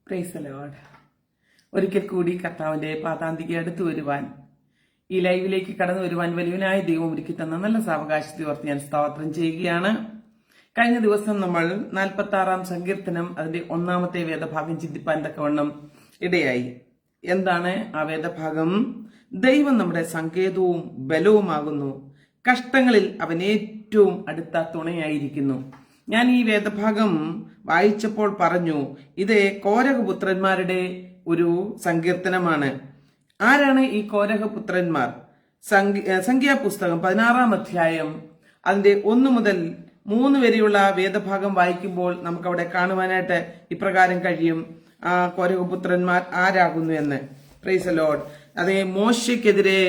Price the Lord. ഒരിക്കൽ കൂടി കർത്താവിന്റെ പാതാന്തിക്ക് അടുത്തു വരുവാൻ, ഈ ലൈവിലേക്ക് കടന്നു വരുവാൻ വലിയവനായ ദൈവം ഒരുക്കി തന്ന നല്ല സാവകാശത്തെ ഓർത്ത് ഞാൻ സ്തോത്രം ചെയ്യുകയാണ്. കഴിഞ്ഞ ദിവസം നമ്മൾ 46-ാം സങ്കീർത്തനം അതിന്റെ 1-ാമത്തെ വേദഭാഗം ചിന്തിപ്പാൻ തക്കവണ്ണം ഇടയായി. എന്താണ് ആ വേദഭാഗം? ദൈവം നമ്മുടെ സങ്കേതവും ബലവുമാകുന്നു, കഷ്ടങ്ങളിൽ അവൻ ഏറ്റവും അടുത്ത തുണയായിരിക്കുന്നു. ഞാൻ ഈ വേദഭാഗം വായിച്ചപ്പോൾ പറഞ്ഞു, ഇത് കോരഹപുത്രന്മാരുടെ ഒരു സങ്കീർത്തനമാണ്. ആരാണ് ഈ കോരഹപുത്രന്മാർ? സംഖ്യാപുസ്തകം 16-ാം അധ്യായം അതിന്റെ 1 മുതൽ 3 വരെയുള്ള വേദഭാഗം വായിക്കുമ്പോൾ നമുക്കവിടെ കാണുവാനായിട്ട് ഇപ്രകാരം കഴിയും. ആ കോരഹപുത്രന്മാർ ആരാകുന്നു എന്ന്. Price the Lord. അതേ, മോശയ്ക്കെതിരെ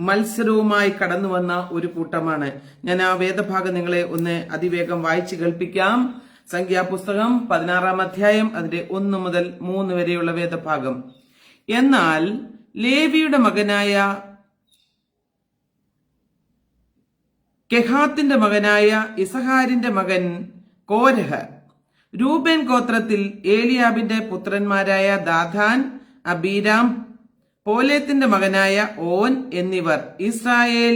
മത്സരവുമായി കടന്നു വന്ന ഒരു കൂട്ടമാണ്. ഞാൻ ആ വേദഭാഗം നിങ്ങളെ ഒന്ന് അതിവേഗം വായിച്ചു കേൾപ്പിക്കാം. സംഖ്യാപുസ്തകം 16-ാം അധ്യായം അതിന്റെ 1 മുതൽ 3 വരെയുള്ള വേദഭാഗം. എന്നാൽ ലേവിയുടെ മകനായ കെഹാത്തിന്റെ മകനായ ഇസഹാരിന്റെ മകൻ കോരഹ്, രൂബേൻ ഗോത്രത്തിൽ ഏലിയാബിന്റെ പുത്രന്മാരായ ദാഥാൻ, അബീരാം, പോലേത്തിന്റെ മകനായ ഓൻ എന്നിവർ ഇസ്രായേൽ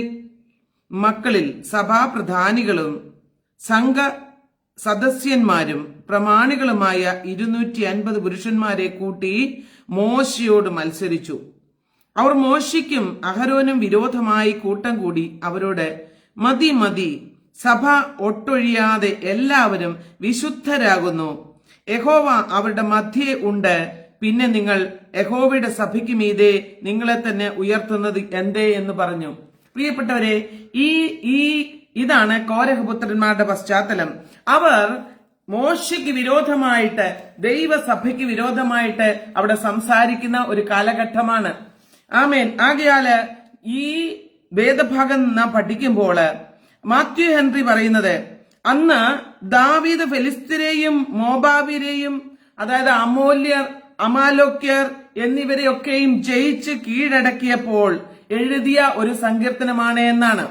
മക്കളിൽ സഭാപ്രധാനികളും സംഘ സദസ്യന്മാരും പ്രമാണികളുമായ 250 പുരുഷന്മാരെ കൂട്ടി മോശയോട് മത്സരിച്ചു. അവർ മോശയ്ക്കും അഹരോനും വിരോധമായി കൂട്ടം കൂടി അവരോട്, മതി മതി, സഭ ഒട്ടൊഴിയാതെ എല്ലാവരും വിശുദ്ധരാകുന്നു, യഹോവ അവരുടെ മധ്യേ ഉണ്ട്, പിന്നെ നിങ്ങൾ യഹോവയുടെ സഭയ്ക്ക് മീതെ നിങ്ങളെ തന്നെ ഉയർത്തുന്നത് എന്തേ എന്ന് പറഞ്ഞു. പ്രിയപ്പെട്ടവരെ, ഇതാണ് കോരഹപുത്രന്മാരുടെ പശ്ചാത്തലം. അവർ മോശയ്ക്ക് വിരോധമായിട്ട്, ദൈവസഭയ്ക്ക് വിരോധമായിട്ട് അവിടെ സംസാരിക്കുന്ന ഒരു കാലഘട്ടമാണ്. ആമേൻ. ആകയാല് ഈ വേദഭാഗം നാം പഠിക്കുമ്പോൾ മാത്യു ഹെൻറി പറയുന്നത്, അന്ന് ദാവീദ് ഫെലിസ്ത്യരെയും മോബാബിരെയും, അതായത് അമാലോക്യർ എന്നിവരെയൊക്കെയും ജയിച്ച് കീഴടക്കിയപ്പോൾ എഴുതിയ ഒരു സങ്കീർത്തനമാണ് എന്നാണ്.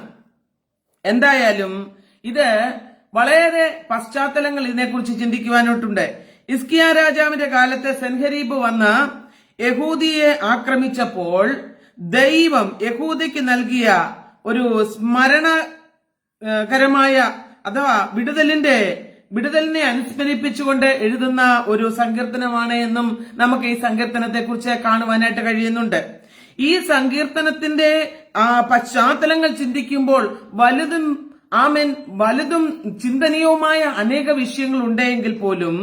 എന്തായാലും ഇത് വളരെ പശ്ചാത്തലങ്ങൾ ഇതിനെക്കുറിച്ച് ചിന്തിക്കുവാനായിട്ടുണ്ട്. ഹിസ്കിയ രാജാവിന്റെ കാലത്ത് സെൻഹരീബ് വന്ന് യഹൂദിയെ ആക്രമിച്ചപ്പോൾ ദൈവം യഹൂദയ്ക്ക് നൽകിയ ഒരു സ്മരണകരമായ അഥവാ വിടുതലിനെ അനുസ്മരിപ്പിച്ചുകൊണ്ട് എഴുതുന്ന ഒരു സങ്കീർത്തനമാണ് എന്നും നമുക്ക് ഈ സങ്കീർത്തനത്തെ കുറിച്ച് കാണുവാനായിട്ട് കഴിയുന്നുണ്ട്. ഈ സങ്കീർത്തനത്തിന്റെ പശ്ചാത്തലങ്ങൾ ചിന്തിക്കുമ്പോൾ വലുതും ചിന്തനീയവുമായ അനേക വിഷയങ്ങൾ ഉണ്ടെങ്കിൽ പോലും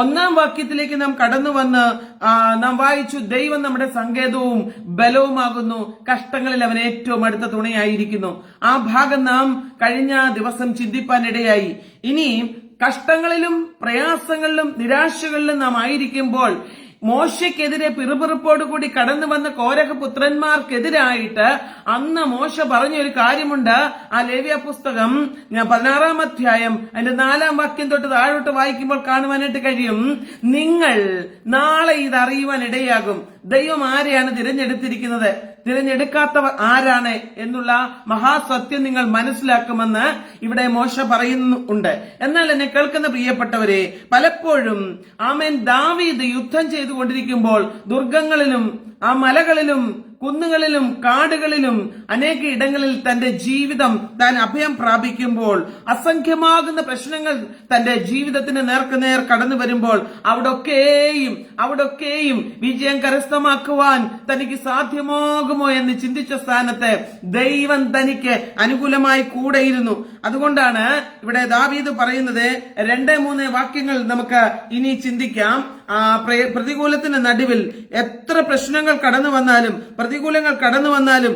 1-ാം വാക്യത്തിലേക്ക് നാം കടന്നു വന്ന് നാം വായിച്ചു, ദൈവം നമ്മുടെ സങ്കേതവും ബലവുമാകുന്നു, കഷ്ടങ്ങളിൽ അവൻ ഏറ്റവും അടുത്ത തുണയായിരിക്കുന്നു. ആ ഭാഗം നാം കഴിഞ്ഞ ദിവസം ചിന്തിപ്പാനിടയായി. ഇനി കഷ്ടങ്ങളിലും പ്രയാസങ്ങളിലും നിരാശകളിലും നാം ആയിരിക്കുമ്പോൾ മോശയ്ക്കെതിരെ പിറുപിറുപ്പോടുകൂടി കടന്നു വന്ന കോരഹപുത്രന്മാർക്കെതിരായിട്ട് അന്ന് മോശ പറഞ്ഞൊരു കാര്യമുണ്ട്. ആ ലേവ്യ പുസ്തകം 16-ാം അധ്യായം അതിന്റെ 4-ാം വാക്യം തൊട്ട് താഴോട്ട് വായിക്കുമ്പോൾ കാണുവാനായിട്ട് കഴിയും, നിങ്ങൾ നാളെ ഇത് അറിയുവാൻ ഇടയാകും, ദൈവം ആരെയാണ് തിരഞ്ഞെടുത്തിരിക്കുന്നത്, തിരഞ്ഞെടുക്കാത്തവർ ആരാണ് എന്നുള്ള മഹാസത്യം നിങ്ങൾ മനസ്സിലാക്കുമെന്ന് ഇവിടെ മോശ പറയുന്നുണ്ട്. എന്നാൽ എന്നെ കേൾക്കുന്ന പ്രിയപ്പെട്ടവരെ, പലപ്പോഴും ദാവീദ് യുദ്ധം ചെയ്തുകൊണ്ടിരിക്കുമ്പോൾ ദുർഗങ്ങളിലും മലകളിലും കുന്നുകളിലും കാടുകളിലും അനേക ഇടങ്ങളിൽ തന്റെ ജീവിതം താൻ അഭയം പ്രാപിക്കുമ്പോൾ അസംഖ്യമാകുന്ന പ്രശ്നങ്ങൾ തന്റെ ജീവിതത്തിന് നേർക്കുനേർ കടന്നു വരുമ്പോൾ അവിടൊക്കെയും വിജയം കരസ്ഥമാക്കുവാൻ തനിക്ക് സാധ്യമാകുമോ എന്ന് ചിന്തിച്ച സ്ഥാനത്ത് ദൈവം തനിക്ക് അനുകൂലമായി കൂടെയിരുന്നു. അതുകൊണ്ടാണ് ഇവിടെ ദാവീദ് പറയുന്നത്. 2-3 വാക്യങ്ങൾ നമുക്ക് ഇനി ചിന്തിക്കാം. പ്രതികൂലത്തിന് നടുവിൽ എത്ര പ്രശ്നങ്ങൾ കടന്നു വന്നാലും, പ്രതികൂലങ്ങൾ കടന്നു വന്നാലും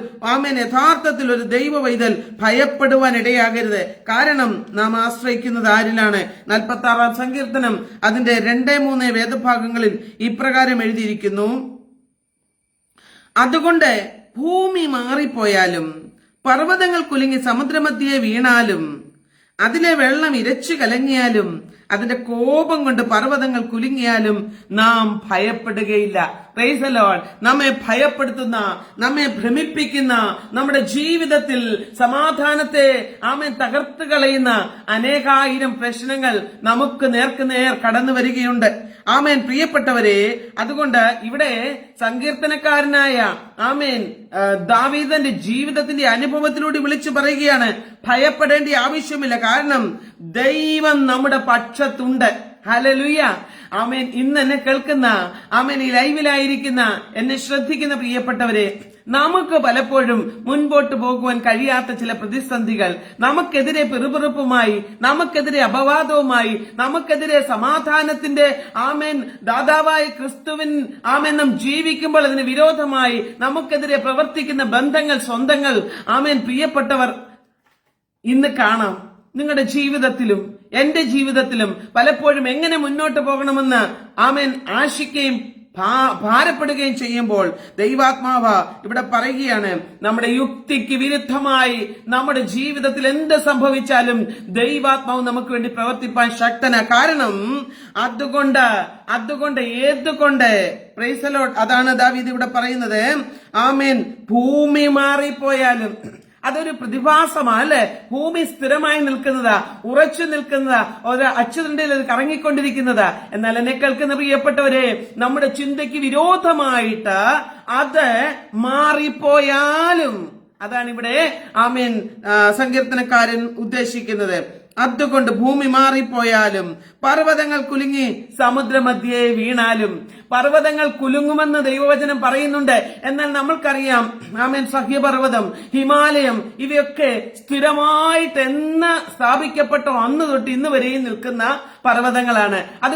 യഥാർത്ഥത്തിൽ ഒരു ദൈവ പൈതൽ ഭയപ്പെടുവാൻ ഇടയാകരുത്. കാരണം നാം ആശ്രയിക്കുന്നത് ആരിലാണ്? 46-ാം സങ്കീർത്തനം അതിന്റെ 2-3 വേദഭാഗങ്ങളിൽ ഇപ്രകാരം എഴുതിയിരിക്കുന്നു, അതുകൊണ്ട് ഭൂമി മാറിപ്പോയാലും പർവ്വതങ്ങൾ കുലുങ്ങി സമുദ്രമധ്യേ വീണാലും അതിലെ വെള്ളം ഇരച്ചു കലങ്ങിയാലും അതിന്റെ കോപം കൊണ്ട് പർവ്വതങ്ങൾ കുലുങ്ങിയാലും നാം ഭയപ്പെടുകയില്ല. Price the Lord. നമ്മെ ഭയപ്പെടുത്തുന്ന, നമ്മെ ഭ്രമിപ്പിക്കുന്ന, നമ്മുടെ ജീവിതത്തിൽ സമാധാനത്തെ തകർത്ത് കളയുന്ന അനേകായിരം പ്രശ്നങ്ങൾ നമുക്ക് നേർക്കുനേർ കടന്നു വരികയുണ്ട്. ആമേൻ പ്രിയപ്പെട്ടവരെ, അതുകൊണ്ട് ഇവിടെ സങ്കീർത്തനക്കാരനായ ആമേൻ ദാവീദന്റെ ജീവിതത്തിന്റെ അനുഭവത്തിലൂടെ വിളിച്ചു പറയുകയാണ്, ഭയപ്പെടേണ്ട ആവശ്യമില്ല, കാരണം ദൈവം നമ്മുടെ പക്ഷത്തുണ്ട്. ഹല്ലേലൂയ. ആമേൻ. ഇന്ന് എന്നെ കേൾക്കുന്ന, ആമേൻ ഈ ലൈവിലായിരിക്കുന്ന, എന്നെ ശ്രദ്ധിക്കുന്ന പ്രിയപ്പെട്ടവരെ, നമുക്ക് പലപ്പോഴും മുൻപോട്ട് പോകുവാൻ കഴിയാത്ത ചില പ്രതിസന്ധികൾ, നമുക്കെതിരെ പിറുപിറുപ്പുമായി, നമുക്കെതിരെ അപവാദവുമായി, നമുക്കെതിരെ സമാധാനത്തിന്റെ ആമേൻ ദാതാവായ ക്രിസ്തുവിൻ ആമേൻ നാം ജീവിക്കുമ്പോൾ അതിന് വിരോധമായി നമുക്കെതിരെ പ്രവർത്തിക്കുന്ന ബന്ധങ്ങൾ, സ്വന്തങ്ങൾ, ആമേൻ പ്രിയപ്പെട്ടവർ, ഇന്ന് കാണാം നിങ്ങളുടെ ജീവിതത്തിലും എന്റെ ജീവിതത്തിലും പലപ്പോഴും എങ്ങനെ മുന്നോട്ട് പോകണമെന്ന് ആമേൻ ആശിക്കുകയും ഭാരപ്പെടുകയും ചെയ്യുമ്പോൾ ദൈവാത്മാവ് ഇവിടെ പറയുകയാണ്, നമ്മുടെ യുക്തിക്ക് വിരുദ്ധമായി നമ്മുടെ ജീവിതത്തിൽ എന്ത് സംഭവിച്ചാലും ദൈവാത്മാവ് നമുക്ക് വേണ്ടി പ്രവർത്തിപ്പാൻ ശക്തനാ. കാരണം അതുകൊണ്ട് ഏതുകൊണ്ട് പ്രൈസ് ദി ലോർഡ്, അതാണ് ദാവീദ് ഇവിടെ പറയുന്നത്. ആമേൻ. ഭൂമി മാറിപ്പോയാലും അതൊരു പ്രതിഭാസമാണ് അല്ലെ. ഭൂമി സ്ഥിരമായി നിൽക്കുന്നതാ, ഉറച്ചു നിൽക്കുന്നതാ, ഒരു അച്ചുതണ്ടിൽ അത് കറങ്ങിക്കൊണ്ടിരിക്കുന്നതാ. എന്നാൽ എന്നെ കേൾക്കുന്ന പ്രിയപ്പെട്ടവരെ, നമ്മുടെ ചിന്തയ്ക്ക് വിരോധമായിട്ട് അത് മാറിപ്പോയാലും, അതാണ് ഇവിടെ ആമേൻ സങ്കീർത്തനക്കാരൻ ഉദ്ദേശിക്കുന്നത്. അതുകൊണ്ട് ഭൂമി മാറിപ്പോയാലും, പർവ്വതങ്ങൾ കുലുങ്ങി സമുദ്രമധ്യേ വീണാലും. പർവ്വതങ്ങൾ കുലുങ്ങുമെന്ന് ദൈവവചനം പറയുന്നുണ്ട്. എന്നാൽ നമ്മൾക്കറിയാം ആമേൻ സഹ്യപർവ്വതം, ഹിമാലയം, ഇവയൊക്കെ സ്ഥിരമായിട്ട് എന്ന് സ്ഥാപിക്കപ്പെട്ടോ അന്ന് തൊട്ട് ഇന്ന് വരെയും നിൽക്കുന്ന പർവ്വതങ്ങളാണ്. അത്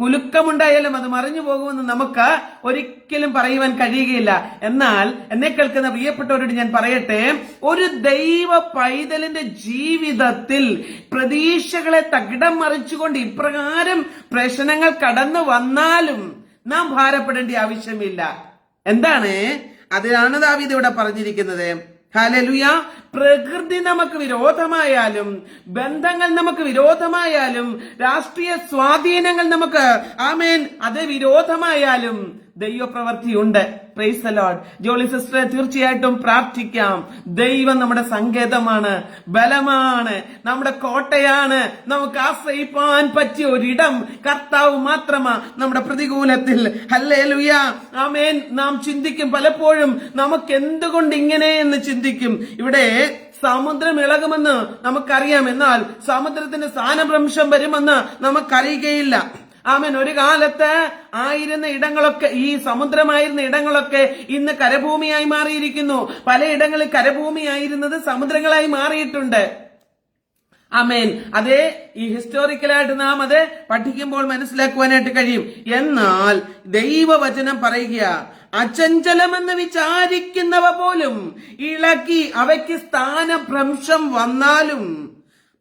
കുലുക്കമുണ്ടായാലും അത് മറിഞ്ഞു പോകുമെന്ന് നമുക്ക് ഒരിക്കലും പറയുവാൻ കഴിയുകയില്ല. എന്നാൽ എന്നെ കേൾക്കുന്ന പ്രിയപ്പെട്ടവരോട് ഞാൻ പറയട്ടെ, ഒരു ദൈവ പൈതലിന്റെ ജീവിതത്തിൽ പ്രതീക്ഷകളെ തകിടം മറിച്ചുകൊണ്ട് ഇപ്രകാരം പ്രശ്നങ്ങൾ കടന്നു വന്നാലും നാം ഭാരപ്പെടേണ്ട ആവശ്യമില്ല. എന്താണ്? അതിനാണ് ദാവീദ് ഇവിടെ പറഞ്ഞിരിക്കുന്നത്. ഹല്ലേലൂയ. പ്രകൃതി നമുക്ക് വിരോധമായാലും, ബന്ധങ്ങൾ നമുക്ക് വിരോധമായാലും, രാഷ്ട്രീയ സ്വാധീനങ്ങൾ നമുക്ക് ആമേൻ അത് വിരോധമായാലും ദൈവപ്രവൃത്തിയുണ്ട്. Praise the lord. Jolly sister, തീർച്ചയായിട്ടും പ്രാർത്ഥിക്കാം. ദൈവം നമ്മുടെ സങ്കേതമാണ്, ബലമാണ്, നമ്മുടെ കോട്ടയാണ്. നമുക്ക് ആശ്രയിപ്പാൻ പറ്റിയ ഒരിടം കർത്താവ് മാത്രമാ നമ്മുടെ പ്രതികൂലത്തിൽ. ഹല്ലേലൂയ. ആമേൻ. നാം ചിന്തിക്കും പലപ്പോഴും, നമുക്ക് എന്തുകൊണ്ട് ഇങ്ങനെ എന്ന് ചിന്തിക്കും. ഇവിടെ സമുദ്രം ഇളകുമെന്ന് നമുക്കറിയാം, എന്നാൽ സമുദ്രത്തിന് സ്ഥാനഭ്രംശം വരുമെന്ന് നമുക്കറിയുകയില്ല. ആമേൻ. ഒരു കാലത്ത് ആയിരുന്ന ഇടങ്ങളൊക്കെ, ഈ സമുദ്രമായിരുന്ന ഇടങ്ങളൊക്കെ ഇന്ന് കരഭൂമിയായി മാറിയിരിക്കുന്നു. പലയിടങ്ങളിൽ കരഭൂമിയായിരുന്നത് സമുദ്രങ്ങളായി മാറിയിട്ടുണ്ട്. ആമേൻ. അതേ ഈ ഹിസ്റ്റോറിക്കലായിട്ട് നാം അത് പഠിക്കുമ്പോൾ മനസ്സിലാക്കുവാനായിട്ട് കഴിയും. എന്നാൽ ദൈവവചനം പറയുക, അചഞ്ചലമെന്ന് വിചാരിക്കുന്നവ പോലും ഇളക്കി അവയ്ക്ക് സ്ഥാനഭ്രംശം വന്നാലും,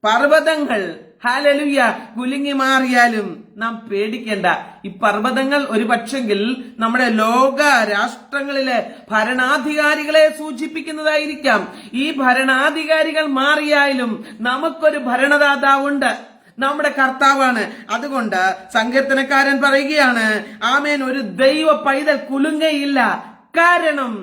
പർവ്വതങ്ങൾ ഹല്ലേലൂയ കുലുങ്ങി മാറിയാലും നാം പേടിക്കേണ്ട. ഈ പർവ്വതങ്ങൾ ഒരു പക്ഷെങ്കിൽ നമ്മുടെ ലോക രാഷ്ട്രങ്ങളിലെ ഭരണാധികാരികളെ സൂചിപ്പിക്കുന്നതായിരിക്കാം. ഈ ഭരണാധികാരികൾ മാറിയാലും നമുക്കൊരു ഭരണദാതാവുണ്ട്, നമ്മുടെ കർത്താവാണ്. അതുകൊണ്ട് സങ്കീർത്തനക്കാരൻ പറയുകയാണ്, ആമേൻ, ഒരു ദൈവ പൈതൽ കുലുങ്ങയില്ല, കാരണം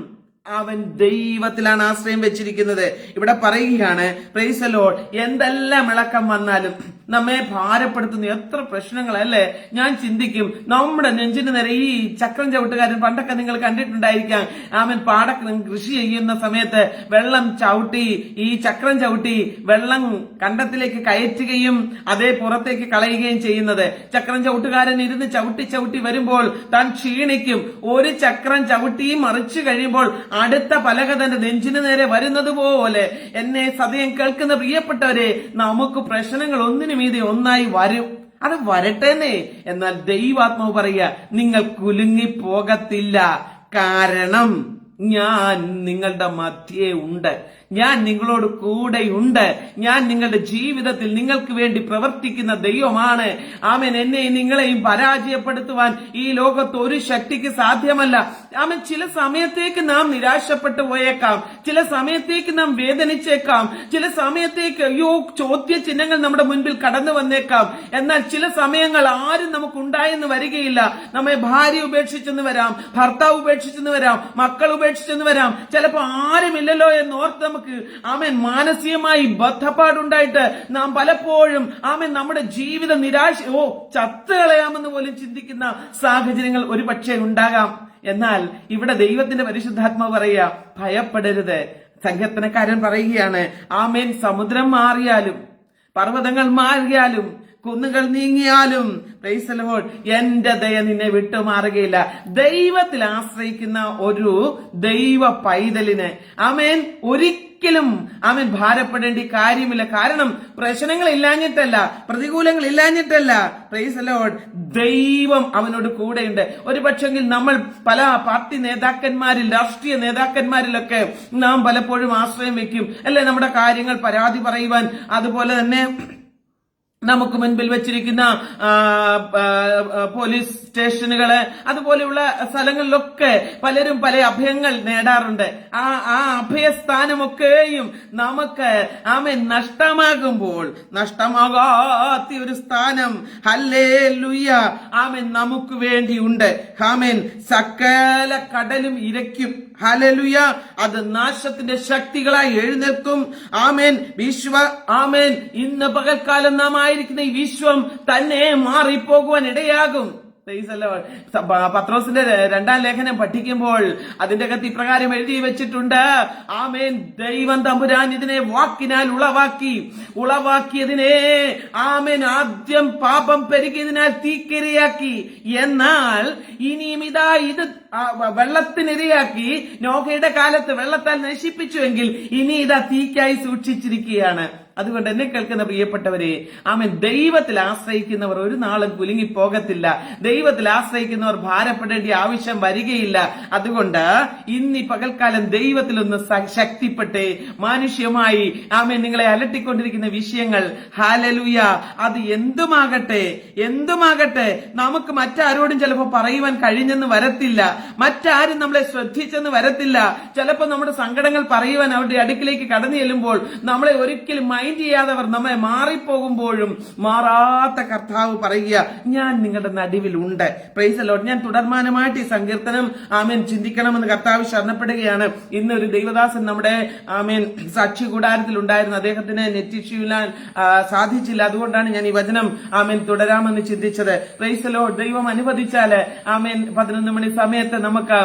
അവൻ ദൈവത്തിലാണ് ആശ്രയം വെച്ചിരിക്കുന്നത്. ഇവിടെ പറയുകയാണ്, പ്രൈസ് ദി ലോർഡ്, എന്തെല്ലാം ഇളക്കം വന്നാലും നമ്മെ ഭാരപ്പെടുത്തുന്ന എത്ര പ്രശ്നങ്ങളല്ലേ. ഞാൻ ചിന്തിക്കും, നമ്മുടെ നെഞ്ചിന് നേരെ ഈ ചക്രം ചവിട്ടുകാരൻ, പണ്ടൊക്കെ നിങ്ങൾ കണ്ടിട്ടുണ്ടായിരിക്കാം, ആമൻ പാടത്ത് കൃഷി ചെയ്യുന്ന സമയത്ത് വെള്ളം ചവിട്ടി, ഈ ചക്രം ചവിട്ടി വെള്ളം കണ്ടത്തിലേക്ക് കയറ്റുകയും അതേ പുറത്തേക്ക് കളയുകയും ചെയ്യുന്നത്. ചക്രം ചവിട്ടുകാരൻ ഇരുന്ന് ചവിട്ടി ചവിട്ടി വരുമ്പോൾ താൻ ക്ഷീണിക്കും. ഒരു ചക്രം ചവിട്ടി മറിച്ചു കഴിയുമ്പോൾ അടുത്ത പലക തന്റെ നെഞ്ചിന് നേരെ വരുന്നത് പോലെ എന്നെ സദയം കേൾക്കുന്ന പ്രിയപ്പെട്ടവരെ, നമുക്ക് പ്രശ്നങ്ങൾ ഒന്നിനും മീതെ ഒന്നായി വരും. അത് വരട്ടെന്നേ. എന്നാൽ ദൈവാത്മാവ് പറയുക, നിങ്ങൾ കുലുങ്ങിപ്പോകത്തില്ല, കാരണം ഞാൻ നിങ്ങളുടെ മധ്യേ ഉണ്ട്, ഞാൻ നിങ്ങളോട് കൂടെയുണ്ട്, ഞാൻ നിങ്ങളുടെ ജീവിതത്തിൽ നിങ്ങൾക്ക് വേണ്ടി പ്രവർത്തിക്കുന്ന ദൈവമാണ്. ആമേൻ. എന്നെയും നിങ്ങളെയും പരാജയപ്പെടുത്തുവാൻ ഈ ലോകത്ത് ഒരു ശക്തിക്ക് സാധ്യമല്ല. ആമേൻ. ചില സമയത്തേക്ക് നാം നിരാശപ്പെട്ടു പോയേക്കാം, ചില സമയത്തേക്ക് നാം വേദനിച്ചേക്കാം, ചില സമയത്തേക്ക് ചോദ്യചിഹ്നങ്ങൾ നമ്മുടെ മുൻപിൽ കടന്നു വന്നേക്കാം. എന്നാൽ ചില സമയങ്ങൾ ആരും നമുക്കുണ്ടായെന്ന് വരികയില്ല. നമ്മെ ഭാര്യ ഉപേക്ഷിച്ചെന്ന് വരാം, ഭർത്താവ് ഉപേക്ഷിച്ചെന്ന് വരാം, മക്കൾ ഉപേക്ഷിച്ചെന്ന് വരാം, ചിലപ്പോൾ ആരുമില്ലല്ലോ എന്നോർത്ത് നമുക്ക് മാനസികമായി ബദ്ധപ്പാടുണ്ടായിട്ട് നാം പലപ്പോഴും നമ്മുടെ ജീവിത നിരാശ ചത്ത് കളയാമെന്ന് പോലും ചിന്തിക്കുന്ന സാഹചര്യങ്ങൾ ഒരു പക്ഷേ ഉണ്ടാകാം. എന്നാൽ ഇവിടെ ദൈവത്തിന്റെ പരിശുദ്ധാത്മാവ് പറയുക, ഭയപ്പെടരുത്. സങ്കീർത്തനക്കാരൻ പറയുകയാണ്, സമുദ്രം മാറിയാലും പർവ്വതങ്ങൾ മാറിയാലും കുന്നുകൾ നീങ്ങിയാലും പ്രൈസ് ദി ലോർഡ്, എന്റെ ദയ നിന്നെ വിട്ടുമാറുകയില്ല. ദൈവത്തിൽ ആശ്രയിക്കുന്ന ഒരു ദൈവ പൈതലിന് ഒരിക്കലും ഭാരപ്പെടേണ്ട കാര്യമില്ല. കാരണം പ്രശ്നങ്ങൾ ഇല്ലാഞ്ഞിട്ടല്ല, പ്രതികൂലങ്ങൾ ഇല്ലാഞ്ഞിട്ടല്ല. പ്രൈസ് ദി ലോർഡ്, ദൈവം അവനോട് കൂടെയുണ്ട്. ഒരു പക്ഷെങ്കിൽ നമ്മൾ പല പാർട്ടി നേതാക്കന്മാരിൽ, രാഷ്ട്രീയ നേതാക്കന്മാരിലൊക്കെ നാം പലപ്പോഴും ആശ്രയം വെക്കും അല്ലെ, നമ്മുടെ കാര്യങ്ങൾ പരാതി പറയുവാൻ. അതുപോലെ തന്നെ നമുക്ക് മുൻപിൽ വെച്ചിരിക്കുന്ന പോലീസ് സ്റ്റേഷനുകള്, അതുപോലെയുള്ള സ്ഥലങ്ങളിലൊക്കെ പലരും പല അഭയങ്ങൾ നേടാറുണ്ട്. ആ അഭയസ്ഥാനമൊക്കെയും നമുക്ക് നഷ്ടമാകുമ്പോൾ നഷ്ടമാകാത്ത ഒരു സ്ഥാനം ഹല്ലേലൂയ നമുക്ക് വേണ്ടിയുണ്ട്. സകല കടലും ഇരയ്ക്കും, ഹല്ലേലൂയ, അത് നാശത്തിന്റെ ശക്തികളായി എഴുന്നേൽക്കും. ഇന്ന് പകൽക്കാലം നാം ആയിരിക്കുന്ന ഈ വിശ്വം തന്നെ മാറിപ്പോകുവാൻ ഇടയാകും. പത്രോസിന്റെ 2-ാം ലേഖനം പഠിക്കുമ്പോൾ അതിന്റെ അകത്ത് ഇപ്രകാരം എഴുതി വെച്ചിട്ടുണ്ട്, ദൈവം തമ്പുരാൻ ഇതിനെ വാക്കിനാൽ ഉളവാക്കിയതിനെ ആദ്യം പാപം പെരുകിയതിനാൽ തീക്കിരയാക്കി. എന്നാൽ ഇനിയും ഇതാ ഇത് വെള്ളത്തിനിരയാക്കി. നോഹയുടെ കാലത്ത് വെള്ളത്താൽ നശിപ്പിച്ചുവെങ്കിൽ ഇനി ഇതാ തീക്കായി സൂക്ഷിച്ചിരിക്കുകയാണ്. അതുകൊണ്ട് എന്നെ കേൾക്കുന്ന പ്രിയപ്പെട്ടവരെ, ദൈവത്തിൽ ആശ്രയിക്കുന്നവർ ഒരു നാളും കുലുങ്ങിപ്പോകത്തില്ല. ദൈവത്തിൽ ആശ്രയിക്കുന്നവർ ഭാരപ്പെടേണ്ട ആവശ്യം വരികയില്ല. അതുകൊണ്ട് ഇന്ന് പകൽക്കാലം ദൈവത്തിലൊന്ന് ശക്തിപ്പെട്ടേ. മാനുഷ്യമായി നിങ്ങളെ അലട്ടിക്കൊണ്ടിരിക്കുന്ന വിഷയങ്ങൾ, ഹല്ലേലൂയ, അത് എന്തുമാകട്ടെ നമുക്ക് മറ്റാരോടും ചിലപ്പോൾ പറയുവാൻ കഴിഞ്ഞെന്ന് വരത്തില്ല, മറ്റാരും നമ്മളെ ശ്രദ്ധിച്ചെന്ന് വരത്തില്ല. ചിലപ്പോൾ നമ്മുടെ സങ്കടങ്ങൾ പറയുവാൻ അവരുടെ അടുക്കിലേക്ക് കടന്നു ചെല്ലുമ്പോൾ നമ്മളെ ഒരിക്കലും മൈൻഡ് ചെയ്യാതവർ നമ്മെ മാറിപ്പോകുമ്പോഴും മാറാത്ത കർത്താവ് പറയുക, ഞാൻ നിങ്ങളുടെ നടുവിലുണ്ട്. Price the Lord. ഞാൻ തുടർമാനമായിട്ട് ഈ സങ്കീർത്തനം ചിന്തിക്കണമെന്ന് കർത്താവ് ശരണപ്പെടുകയാണ്. ഇന്ന് ഒരു ദൈവദാസൻ നമ്മുടെ സാക്ഷി കൂടാരത്തിൽ ഉണ്ടായിരുന്നു. അദ്ദേഹത്തിന് നെറ്റ് ഇഷ്യൂ ഇല്ലാൻ സാധിച്ചില്ല. അതുകൊണ്ടാണ് ഞാൻ ഈ വചനം തുടരാമെന്ന് ചിന്തിച്ചത്. Price the Lord. ദൈവം അനുവദിച്ചാല് 11 മണി സമയത്ത് നമുക്ക്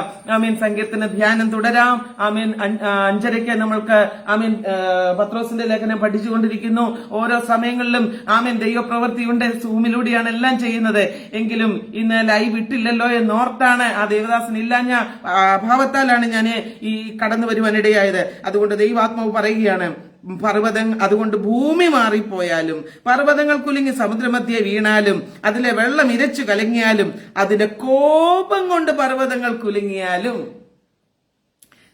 സങ്കീർത്തന ധ്യാനം തുടരാം. 5:30 നമ്മൾക്ക് പത്രോസിന്റെ ലേഖനം പഠിച്ചുകൊണ്ടിരിക്കുന്നു. ഓരോ സമയങ്ങളിലും ദൈവപ്രവൃത്തിയുണ്ട്. സൂമിലൂടെയാണ് എല്ലാം ചെയ്യുന്നത്. എങ്കിലും ഇന്ന് ലൈവ് ഇട്ടില്ലല്ലോ എന്നോർത്താണ്, ആ ദേവദാസൻ ഇല്ലാഞ്ഞ അഭാവത്താലാണ് ഞാൻ ഈ കടന്നു വരുവാനിടയായത്. അതുകൊണ്ട് ദൈവാത്മാവ് പറയുകയാണ്, അതുകൊണ്ട് ഭൂമി മാറിപ്പോയാലും പർവ്വതങ്ങൾ കുലുങ്ങി സമുദ്രമധ്യേ വീണാലും അതിലെ വെള്ളം ഇരച്ചു കലങ്ങിയാലും അതിന്റെ കോപം കൊണ്ട് പർവ്വതങ്ങൾ കുലുങ്ങിയാലും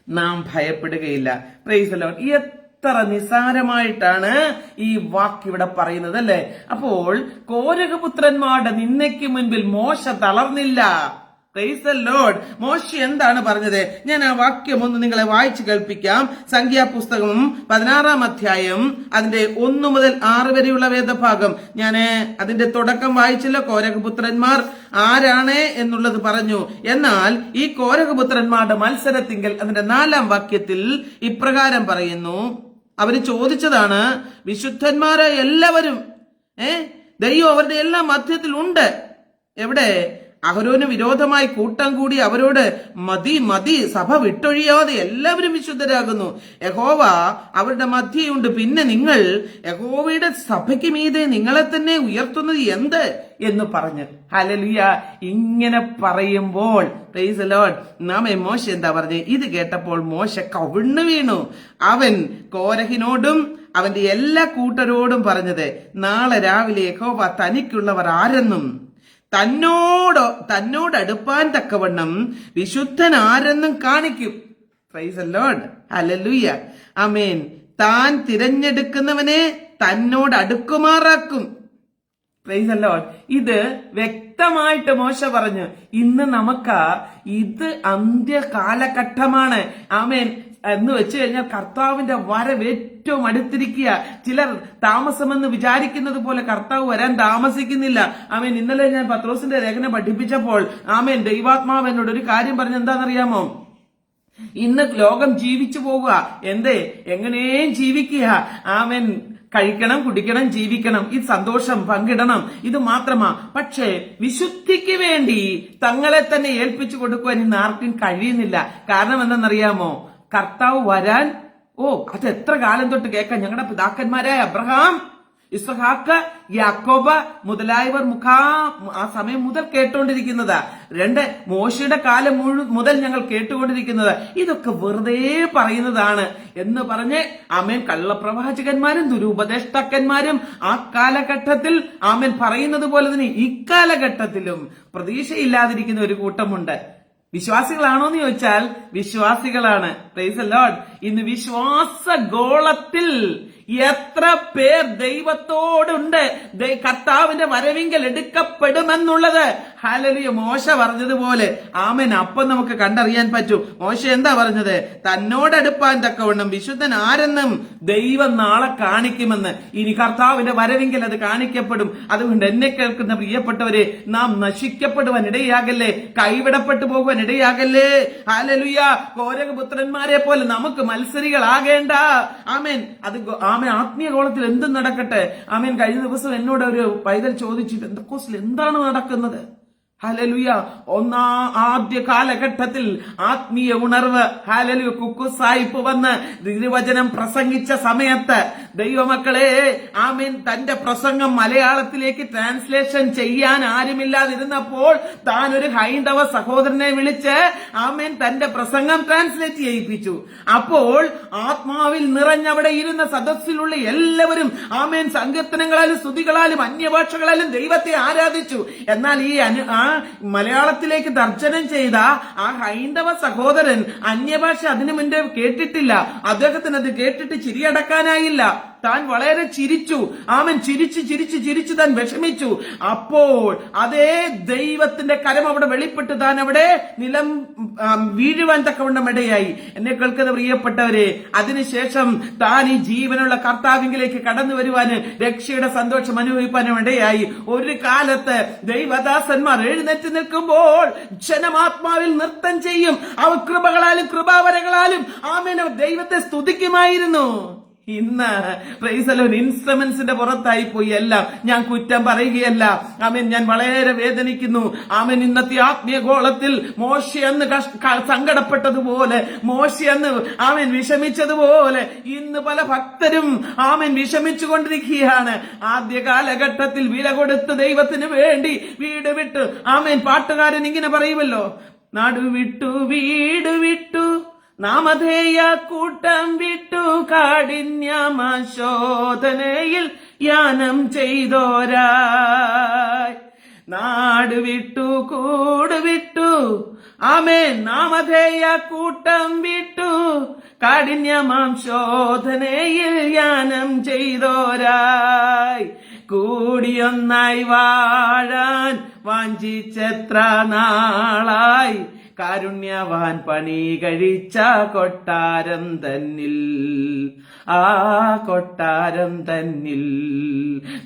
നാം ഭയപ്പെടുകയില്ല. Price the Lord. എത്ര നിസാരമായിട്ടാണ് ഈ വാക്ക് ഇവിടെ പറയുന്നത് അല്ലെ. അപ്പോൾ കോരഹപുത്രന്മാരുടെ നിന്ദയ്ക്ക് മുൻപിൽ മോശ തളർന്നില്ല. Price the Lord. മോശെ എന്താണ് പറഞ്ഞത്? ഞാൻ ആ വാക്യം ഒന്ന് നിങ്ങളെ വായിച്ചു കേൾപ്പിക്കാം. സംഖ്യാപുസ്തകം 16-ാം അധ്യായം അതിന്റെ 1 മുതൽ 6 വരെയുള്ള വേദഭാഗം. ഞാൻ അതിന്റെ തുടക്കം വായിച്ചില്ല. കോരഹപുത്രന്മാർ ആരാണ് എന്നുള്ളത് പറഞ്ഞു. എന്നാൽ ഈ കോരഹപുത്രന്മാരുടെ മത്സരത്തിങ്കൽ അതിന്റെ 4-ാം വാക്യത്തിൽ ഇപ്രകാരം പറയുന്നു. അവര് ചോദിച്ചതാണ്, വിശുദ്ധന്മാരെ എല്ലാവരും ദൈവം അവരുടെ എല്ലാ മധ്യത്തിൽ ഉണ്ട്. എവിടെ? അഹരോന് വിരോധമായി കൂട്ടം കൂടി അവരോട്, മതി, സഭ വിട്ടൊഴിയാതെ എല്ലാവരും വിശുദ്ധരാകുന്നു. യഹോവ അവരുടെ മധ്യയുണ്ട്. പിന്നെ നിങ്ങൾ യഹോവയുടെ സഭയ്ക്ക് മീതെ നിങ്ങളെ തന്നെ ഉയർത്തുന്നത് എന്ത് എന്ന് പറഞ്ഞു. ഹല്ലേലൂയ. ഇങ്ങനെ പറയുമ്പോൾ പ്രൈസ് ദി ലോർഡ്, മോശ എന്താ പറഞ്ഞത്? ഇത് കേട്ടപ്പോൾ മോശ കവിണ്ണു വീണു. അവൻ കോരഹിനോടും അവന്റെ എല്ലാ കൂട്ടരോടും പറഞ്ഞത്, നാളെ രാവിലെ യഹോവ തനിക്കുള്ളവർ ആരെന്നും തന്നോടടുപ്പാൻ തക്കവണ്ണം വിശുദ്ധൻ ആരെന്നും കാണിക്കും. Price the lord. ഹല്ലേലൂയ. ആമേൻ. താൻ തിരഞ്ഞെടുക്കുന്നവനെ തന്നോട് അടുക്കുമാറാക്കും. Price the Lord. ഇത് വ്യക്തമായിട്ട് മോശ പറഞ്ഞു. ഇന്ന് നമുക്ക് ഇത് അന്ത്യകാലഘട്ടമാണ്. ആമേൻ. എന്ന് വെച്ച് കഴിഞ്ഞാൽ കർത്താവിന്റെ വരവ് ഏറ്റവും അടുത്തിരിക്കുക. ചിലർ താമസമെന്ന് വിചാരിക്കുന്നത് പോലെ കർത്താവ് വരാൻ താമസിക്കുന്നില്ല. ഇന്നലെ ഞാൻ പത്രോസിന്റെ ലേഖനം പഠിപ്പിച്ചപ്പോൾ ദൈവാത്മാവ് എന്നോട് ഒരു കാര്യം പറഞ്ഞ എന്താണെന്നറിയാമോ? ഇന്ന് ലോകം ജീവിച്ചു പോവുക എന്തേ എങ്ങനെയും ജീവിക്കുക. ആമേൻ. കഴിക്കണം, കുടിക്കണം, ജീവിക്കണം, ഈ സന്തോഷം പങ്കിടണം, ഇത് മാത്രമാ. പക്ഷേ വിശുദ്ധിക്ക് വേണ്ടി തങ്ങളെ തന്നെ ഏൽപ്പിച്ചു കൊടുക്കുവാൻ ഇന്ന് ആർക്കും കഴിയുന്നില്ല. കാരണം എന്തെന്നറിയാമോ? കർത്താവ് വരാൻ അത് എത്ര കാലം തൊട്ട് കേൾക്കാം. ഞങ്ങളുടെ പിതാക്കന്മാരായ അബ്രഹാം, ഇസ്ഹാക്ക്, യാക്കോബ് മുതലായവർ ആ സമയം മുതൽ കേട്ടുകൊണ്ടിരിക്കുന്നതാ. മോശയുടെ കാലം മുതൽ ഞങ്ങൾ കേട്ടുകൊണ്ടിരിക്കുന്നത്. ഇതൊക്കെ വെറുതെ പറയുന്നതാണ് എന്ന് പറഞ്ഞ് ആമേൻ കള്ളപ്രവാചകന്മാരും ദുരുപദേഷ്ടാക്കന്മാരും ആ കാലഘട്ടത്തിൽ ആമേൻ പറയുന്നത് പോലെ തന്നെ ഇക്കാലഘട്ടത്തിലും പ്രതീക്ഷയില്ലാതിരിക്കുന്ന ഒരു കൂട്ടമുണ്ട്. വിശ്വാസികളാണോ എന്ന് ചോദിച്ചാൽ വിശ്വാസികളാണ്. Praise the lord. ഇന്ന് വിശ്വാസ ഗോളത്തിൽ എത്ര പേർ ദൈവത്തോടുണ്ട്, കർത്താവിന്റെ വരവിങ്കൽ എടുക്കപ്പെടുമെന്നുള്ളത്. ഹല്ലേലൂയ. മോശ പറഞ്ഞതുപോലെ ആമേൻ. അപ്പം നമുക്ക് കണ്ടറിയാൻ പറ്റും. മോശ എന്താ പറഞ്ഞത്? തന്നോടടുപ്പാൻ തക്കവണ്ണം വിശുദ്ധൻ ആരെന്നും ദൈവം നാളെ കാണിക്കുമെന്ന്. ഇനി കർത്താവിന്റെ വരവിങ്കൽ അത് കാണിക്കപ്പെടും. അതുകൊണ്ട് എന്നെ കേൾക്കുന്ന പ്രിയപ്പെട്ടവരെ, നാം നശിക്കപ്പെടുവാൻ ഇടയാകല്ലേ, കൈവിടപ്പെട്ടു പോകുവാൻ ഇടയാകല്ലേ. ഹല്ലേലൂയ. കോരകപുത്രന്മാരെ പോലെ നമുക്ക് മത്സരികളാകേണ്ട. ആമേൻ. ആത്മീയ ഗോളത്തിൽ എന്തും നടക്കട്ടെ. ആമേൻ. കഴിഞ്ഞ ദിവസം എന്നോട് ഒരു പൈതൽ ചോദിച്ചു, പെന്തക്കോസ്തിൽ എന്താണ് നടക്കുന്നത്? ഹല്ലേലൂയ. ആദ്യ കാലഘട്ടത്തിൽ ആത്മീയ ഉണർവ്, ഹല്ലേലൂയ, കുക്കുസായിപ്പ് വന്ന് തിരുവചനം പ്രസംഗിച്ച സമയത്ത് ദൈവമക്കളെ ആമേൻ തന്റെ പ്രസംഗം മലയാളത്തിലേക്ക് ട്രാൻസ്ലേഷൻ ചെയ്യാൻ ആരുമില്ലാതിരുന്നപ്പോൾ താൻ ഒരു ഹൈന്ദവ സഹോദരനെ വിളിച്ച് ആമേൻ തന്റെ പ്രസംഗം ട്രാൻസ്ലേറ്റ് ചെയ്യിപ്പിച്ചു. അപ്പോൾ ആത്മാവിൽ നിറഞ്ഞവിടെ ഇരുന്ന സദസ്സിലുള്ള എല്ലാവരും ആമേൻ സങ്കീർത്തനങ്ങളാലും സ്തുതികളാലും അന്യഭാഷകളാലും ദൈവത്തെ ആരാധിച്ചു. എന്നാൽ ഈ മലയാളത്തിലേക്ക് തർജ്ജമ ചെയ്ത ആ ഹൈന്ദവ സഹോദരൻ അന്യഭാഷ അതിനു മുൻപേ കേട്ടിട്ടില്ല. അദ്ദേഹത്തിന് അത് കേട്ടിട്ട് ചിരിയടക്കാനായില്ല. താൻ വളരെ ചിരിച്ചു. ആമൻ. ചിരിച്ചു താൻ വിഷമിച്ചു. അപ്പോൾ അതേ ദൈവത്തിന്റെ കരം അവിടെ വെളിപ്പെട്ട് താൻ അവിടെ നിലം വീഴുവാൻ തക്കവണ്ണം ഇടയായി. എന്നെ കേൾക്കുന്ന പ്രിയപ്പെട്ടവരെ, അതിനുശേഷം താൻ ഈ ജീവനുള്ള കർത്താവിലേക്ക് കടന്നു വരുവാന്, രക്ഷയുടെ സന്തോഷം അനുഭവിക്കാനും ഇടയായി. ഒരു കാലത്ത് ദൈവദാസന്മാർ എഴുന്നേറ്റ് നിൽക്കുമ്പോൾ ജനമാത്മാവിൽ നൃത്തം ചെയ്യും. അവർ കൃപകളാലും കൃപാവരങ്ങളാലും ആമേൻ ദൈവത്തെ സ്തുതിക്കുമായിരുന്നു. ഇന്ന് പ്രൈസ് ദി ലോർഡ് ഇൻസ്ട്രുമെന്റ്സിന്റെ പുറത്തായി പോയി എല്ലാം. ഞാൻ കുറ്റം പറയുകയല്ല. ആമേൻ. ഞാൻ വളരെ വേദനിക്കുന്നു. ആമേൻ. ഇന്നത്തെ ആത്മീയ ഗോളത്തിൽ മോശ അന്ന് സങ്കടപ്പെട്ടതുപോലെ, മോശ അന്ന് ആമേൻ വിഷമിച്ചതുപോലെ ഇന്ന് പല ഭക്തരും ആമേൻ വിഷമിച്ചുകൊണ്ടിരിക്കുകയാണ്. ആദ്യ കാലഘട്ടത്തിൽ വില കൊടുത്ത് ദൈവത്തിന് വേണ്ടി വീട് വിട്ടു. ആമേൻ. പാട്ടുകാരൻ ഇങ്ങനെ പറയുമല്ലോ, നാട് വിട്ടു വീട് വിട്ടു നാമധേയ കൂട്ടം വിട്ടു കാഠിന്യമശോധനയിൽ യാനം ചെയ്തോരായി. നാട് വിട്ടു കൂട് വിട്ടു ആമേൻ നാമധേയ കൂട്ടം വിട്ടു കാഠിന്യമാം ശോധനയിൽ യാനം ചെയ്തോരായി. കൂടിയൊന്നായി വാഴാൻ വാഞ്ചിച്ചെത്ര നാളായി, കാരുണ്യവാൻ പണി കഴിച്ച കൊട്ടാരം തന്നിൽ, ആ കൊട്ടാരം തന്നിൽ.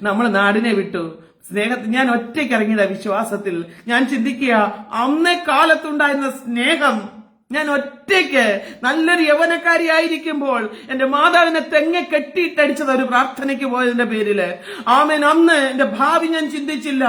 നമ്മൾ നാടിനെ വിട്ടു സ്നേഹത്തിൽ. ഞാൻ ഒറ്റയ്ക്ക് ഇറങ്ങിയതാ വിശ്വാസത്തിൽ. ഞാൻ ചിന്തിക്കുക, അന്നേ കാലത്തുണ്ടായിരുന്ന സ്നേഹം. ഞാൻ ഒറ്റയ്ക്ക് നല്ലൊരു യൗവനക്കാരിയായിരിക്കുമ്പോൾ എന്റെ മാതാവിനെ തെങ്ങ കെട്ടിയിട്ടടിച്ചത് ഒരു പ്രാർത്ഥനയ്ക്ക് പോയതിന്റെ പേരില്. ആമേൻ. അന്ന് എന്റെ ഭാവി ഞാൻ ചിന്തിച്ചില്ല,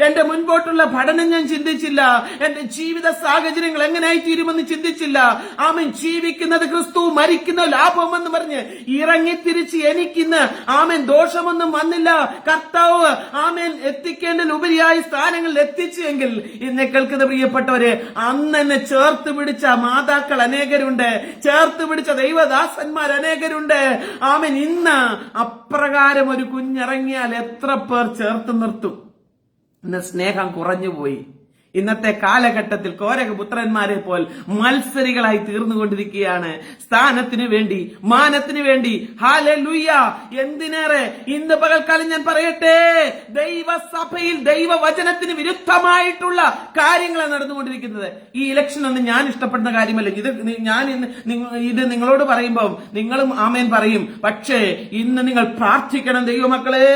എന്റെ മുൻപോട്ടുള്ള പഠനം ഞാൻ ചിന്തിച്ചില്ല, എന്റെ ജീവിത സാഹചര്യങ്ങൾ എങ്ങനെയായി തീരുമെന്ന് ചിന്തിച്ചില്ല. ആമേൻ. ജീവിക്കുന്നത് ക്രിസ്തു, മരിക്കുന്ന ലാഭമെന്ന് പറഞ്ഞ് ഇറങ്ങി തിരിച്ച് എനിക്കിന്ന് ആമേൻ ദോഷമൊന്നും വന്നില്ല. കർത്താവ് ആമേൻ എത്തിക്കേണ്ടതിലുപരിയായി സ്ഥാനങ്ങളിൽ എത്തിച്ചെങ്കിൽ ഇന്നെ കേൾക്കുന്ന പ്രിയപ്പെട്ടവരെ, അന്ന് എന്നെ ചേർത്ത് പിടിച്ച മാതാക്കൾ അനേകരുണ്ട്, ചേർത്ത് പിടിച്ച ദൈവദാസന്മാർ അനേകരുണ്ട്. ആമേൻ. ഇന്ന് അപ്രകാരം ഒരു കുഞ്ഞിറങ്ങിയാൽ എത്ര പേർ ചേർത്ത് നിർത്തും? ഇന്ന് സ്നേഹം കുറഞ്ഞുപോയി. ഇന്നത്തെ കാലഘട്ടത്തിൽ കോരകപുത്രന്മാരെ പോൽ മത്സരികളായി തീർന്നുകൊണ്ടിരിക്കുകയാണ്. സ്ഥാനത്തിന് വേണ്ടി, മാനത്തിന് വേണ്ടി. ഹല്ലേലൂയ. എന്തിനേറെ ഇന്ന് പകൽക്കാലം ഞാൻ പറയട്ടെ, ദൈവസഭയിൽ ദൈവവചനത്തിന് വിരുദ്ധമായിട്ടുള്ള കാര്യങ്ങളാണ് നടന്നുകൊണ്ടിരിക്കുന്നത്. ഈ ഇലക്ഷൻ ഒന്നും ഞാൻ ഇഷ്ടപ്പെടുന്ന കാര്യമല്ല. ഇത് നിങ്ങളോട് പറയുമ്പോൾ നിങ്ങളും ആമേൻ പറയും. പക്ഷേ ഇന്ന് നിങ്ങൾ പ്രാർത്ഥിക്കണം. ദൈവമക്കളെ,